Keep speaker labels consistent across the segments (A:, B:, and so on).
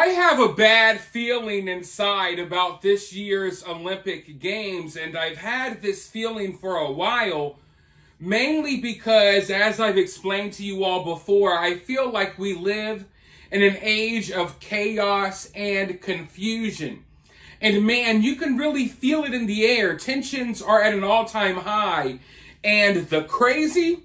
A: I have a bad feeling inside about this year's Olympic Games, and I've had this feeling for a while, mainly because, as I've explained to you all before, I feel like we live in an age of chaos and confusion. And man, you can really feel it in the air. Tensions are at an all-time high, and the crazy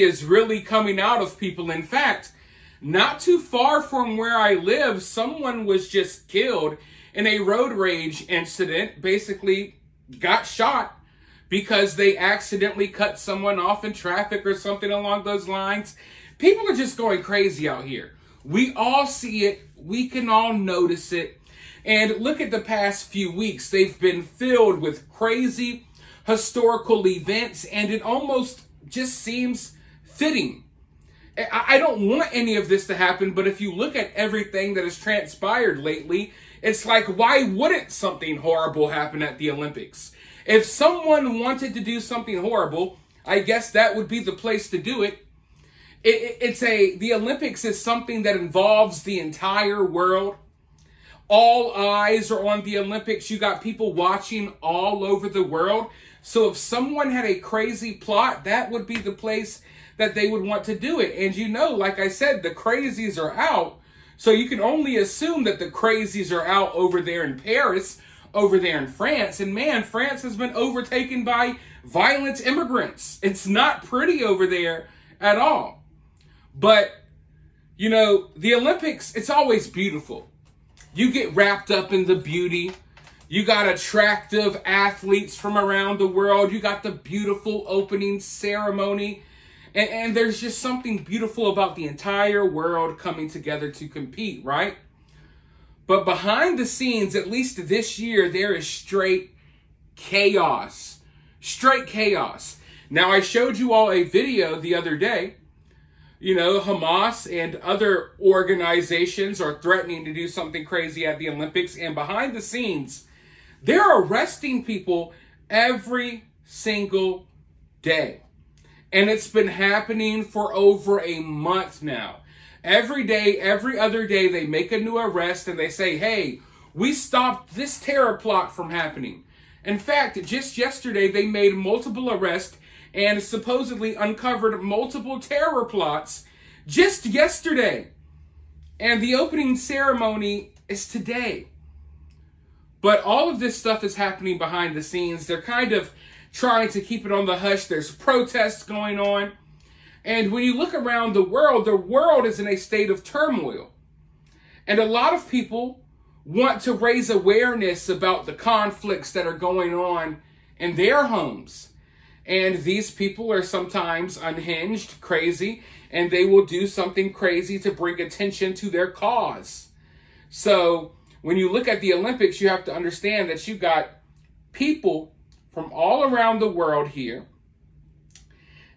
A: is really coming out of people. In fact, not too far from where I live, someone was just killed in a road rage incident, basically got shot because they accidentally cut someone off in traffic or something along those lines. People are just going crazy out here. We all see it. We can all notice it. And look at the past few weeks. They've been filled with crazy historical events, and it almost just seems fitting. I don't want any of this to happen, but if you look at everything that has transpired lately, it's like, why wouldn't something horrible happen at the Olympics? If someone wanted to do something horrible, I guess that would be the place to do it. The Olympics is something that involves the entire world. All eyes are on the Olympics. You got people watching all over the world. So if someone had a crazy plot, that would be the place that they would want to do it. And you know, like I said, the crazies are out. So you can only assume that the crazies are out over there in Paris, over there in France. And man, France has been overtaken by violent immigrants. It's not pretty over there at all. But, you know, the Olympics, it's always beautiful. You get wrapped up in the beauty. You got attractive athletes from around the world. You got the beautiful opening ceremony. And there's just something beautiful about the entire world coming together to compete, right? But behind the scenes, at least this year, there is straight chaos. Straight chaos. Now, I showed you all a video the other day. You know, Hamas and other organizations are threatening to do something crazy at the Olympics. And behind the scenes, they're arresting people every single day. And it's been happening for over a month now. Every day, every other day, they make a new arrest and they say, hey, we stopped this terror plot from happening. In fact, just yesterday, they made multiple arrests and supposedly uncovered multiple terror plots just yesterday. And the opening ceremony is today. But all of this stuff is happening behind the scenes. They're kind of trying to keep it on the hush. There's protests going on. And when you look around the world is in a state of turmoil. And a lot of people want to raise awareness about the conflicts that are going on in their homes. And these people are sometimes unhinged, crazy, and they will do something crazy to bring attention to their cause. So when you look at the Olympics, you have to understand that you got people from all around the world here.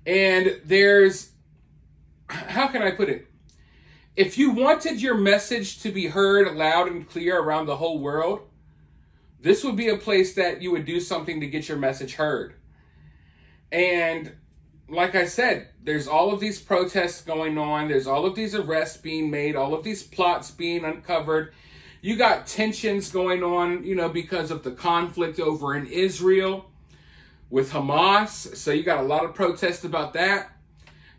A: And there's, how can I put it? If you wanted your message to be heard loud and clear around the whole world, this would be a place that you would do something to get your message heard. And like I said, there's all of these protests going on. There's all of these arrests being made, all of these plots being uncovered. You got tensions going on, you know, because of the conflict over in Israel with Hamas. So you got a lot of protests about that.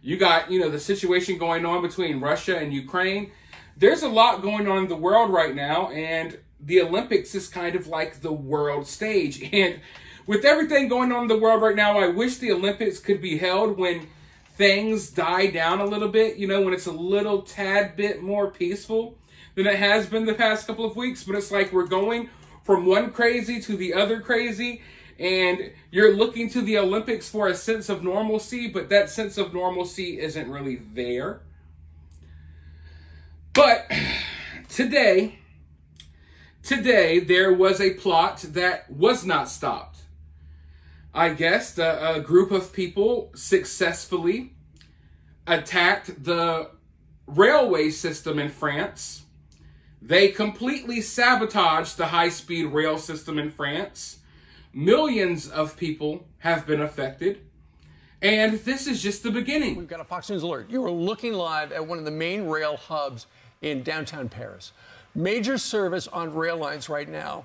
A: You got, you know, the situation going on between Russia and Ukraine. There's a lot going on in the world right now, and the Olympics is kind of like the world stage. And with everything going on in the world right now, I wish the Olympics could be held when things die down a little bit, you know, when it's a little tad bit more peaceful than it has been the past couple of weeks. But it's like we're going from one crazy to the other crazy, and you're looking to the Olympics for a sense of normalcy, but that sense of normalcy isn't really there. But today there was a plot that was not stopped. I guess a group of people successfully attacked the railway system in France. They completely sabotaged the high-speed rail system in France. Millions of people have been affected. And this is just the beginning.
B: We've got a Fox News alert. You are looking live at one of the main rail hubs in downtown Paris. Major service on rail lines right now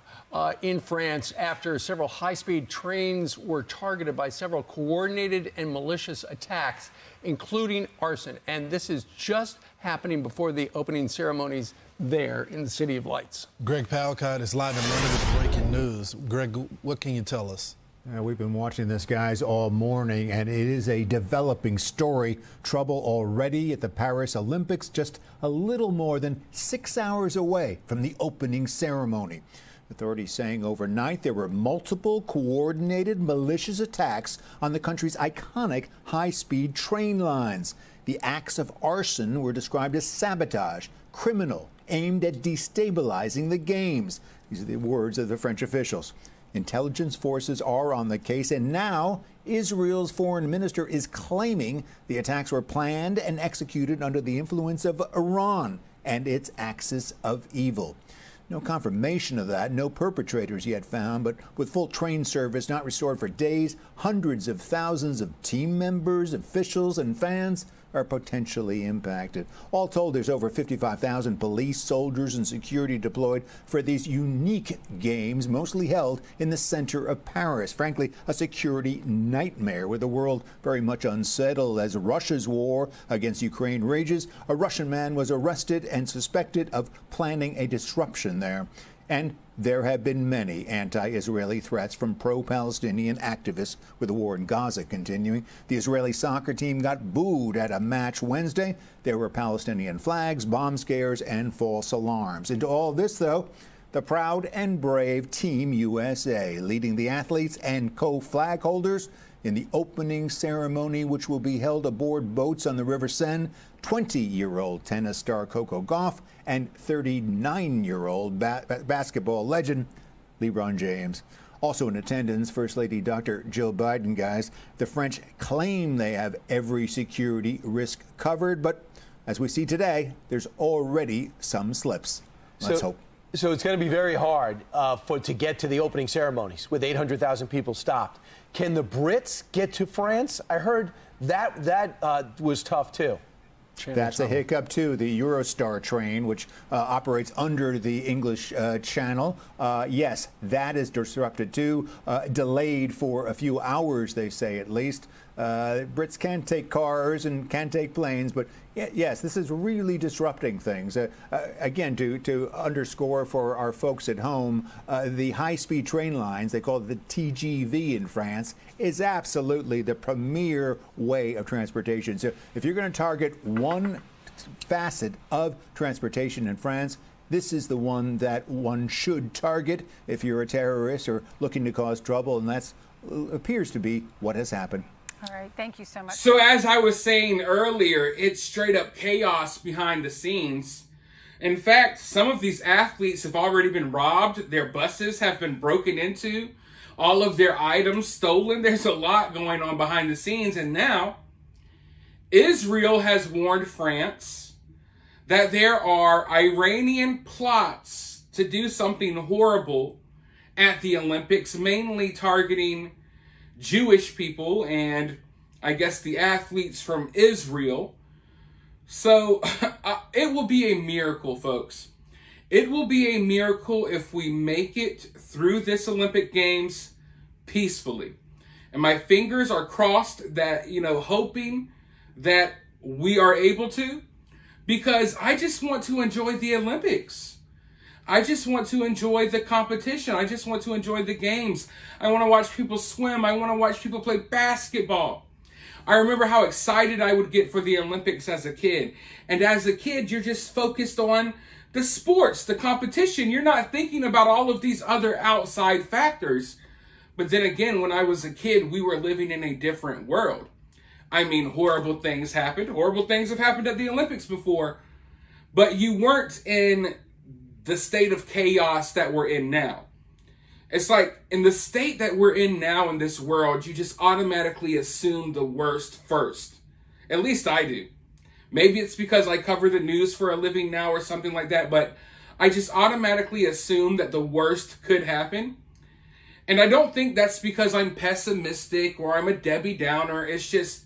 B: in France after several high-speed trains were targeted by several coordinated and malicious attacks, including arson. And this is just happening before the opening ceremonies there in the City of Lights.
C: Greg Palcott is live in London with breaking news. Greg, what can you tell us?
D: We've been watching this, guys, all morning, and it is a developing story. Trouble already at the Paris Olympics, just a little more than 6 hours away from the opening ceremony. Authorities saying overnight there were multiple coordinated malicious attacks on the country's iconic high-speed train lines. The acts of arson were described as sabotage, criminal, aimed at destabilizing the games. These are the words of the French officials. Intelligence forces are on the case, and now Israel's foreign minister is claiming the attacks were planned and executed under the influence of Iran and its axis of evil. No confirmation of that, no perpetrators yet found, but with full train service not restored for days, hundreds of thousands of team members, officials, and fans are potentially impacted. All told, there's over 55,000 police, soldiers, and security deployed for these unique games, mostly held in the center of Paris. Frankly, a security nightmare with the world very much unsettled as Russia's war against Ukraine rages. A Russian man was arrested and suspected of planning a disruption there. And there have been many anti-Israeli threats from pro-Palestinian activists with the war in Gaza continuing. The Israeli soccer team got booed at a match Wednesday. There were Palestinian flags, bomb scares, and false alarms. Into all this, though, the proud and brave Team USA leading the athletes and co-flag holders in the opening ceremony, which will be held aboard boats on the River Seine. 20-year-old tennis star Coco Gauff and 39-year-old basketball legend LeBron James. Also in attendance, First Lady Dr. Jill Biden, guys. The French claim they have every security risk covered, but as we see today, there's already some slips. Let's hope.
E: So it's going to be very hard to get to the opening ceremonies with 800,000 people stopped. Can the Brits get to France? I heard that was tough, too.
D: That's a hiccup, too. The Eurostar train, which operates under the English Channel, yes, that is disrupted, too. Delayed for a few hours, they say, at least. Brits can take cars and can take planes, but yes, this is really disrupting things. Again, to underscore for our folks at home, the high-speed train lines, they call it the TGV in France, is absolutely the premier way of transportation. So if you're going to target one facet of transportation in France, this is the one that one should target if you're a terrorist or looking to cause trouble, and that appears to be what has happened.
F: All right, thank you so much.
A: So as I was saying earlier, it's straight up chaos behind the scenes. In fact, some of these athletes have already been robbed. Their buses have been broken into. All of their items stolen. There's a lot going on behind the scenes. And now, Israel has warned France that there are Iranian plots to do something horrible at the Olympics, mainly targeting Jewish people and I guess the athletes from Israel. So it will be a miracle, folks. It will be a miracle if we make it through this Olympic Games peacefully. And my fingers are crossed that, hoping that we are able to, because I just want to enjoy the Olympics. I just want to enjoy the competition. I just want to enjoy the games. I want to watch people swim. I want to watch people play basketball. I remember how excited I would get for the Olympics as a kid. And as a kid, you're just focused on the sports, the competition. You're not thinking about all of these other outside factors. But then again, when I was a kid, we were living in a different world. I mean, horrible things happened. Horrible things have happened at the Olympics before. But you weren't in the state of chaos that we're in now. It's like in the state that we're in now in this world, you just automatically assume the worst first. At least I do. Maybe it's because I cover the news for a living now or something like that, but I just automatically assume that the worst could happen. And I don't think that's because I'm pessimistic or I'm a Debbie Downer. It's just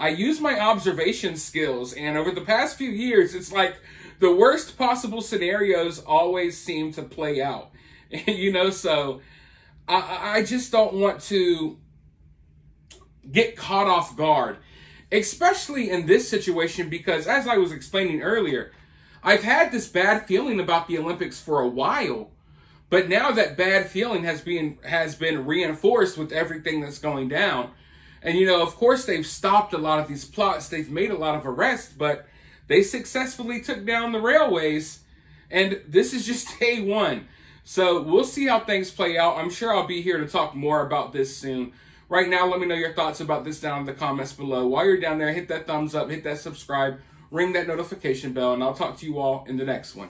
A: I use my observation skills, and over the past few years, it's like the worst possible scenarios always seem to play out. You know, so I just don't want to get caught off guard, especially in this situation, because as I was explaining earlier, I've had this bad feeling about the Olympics for a while, but now that bad feeling has been reinforced with everything that's going down. And, you know, of course, they've stopped a lot of these plots. They've made a lot of arrests, but they successfully took down the railways. And this is just day one. So we'll see how things play out. I'm sure I'll be here to talk more about this soon. Right now, let me know your thoughts about this down in the comments below. While you're down there, hit that thumbs up, hit that subscribe, ring that notification bell, and I'll talk to you all in the next one.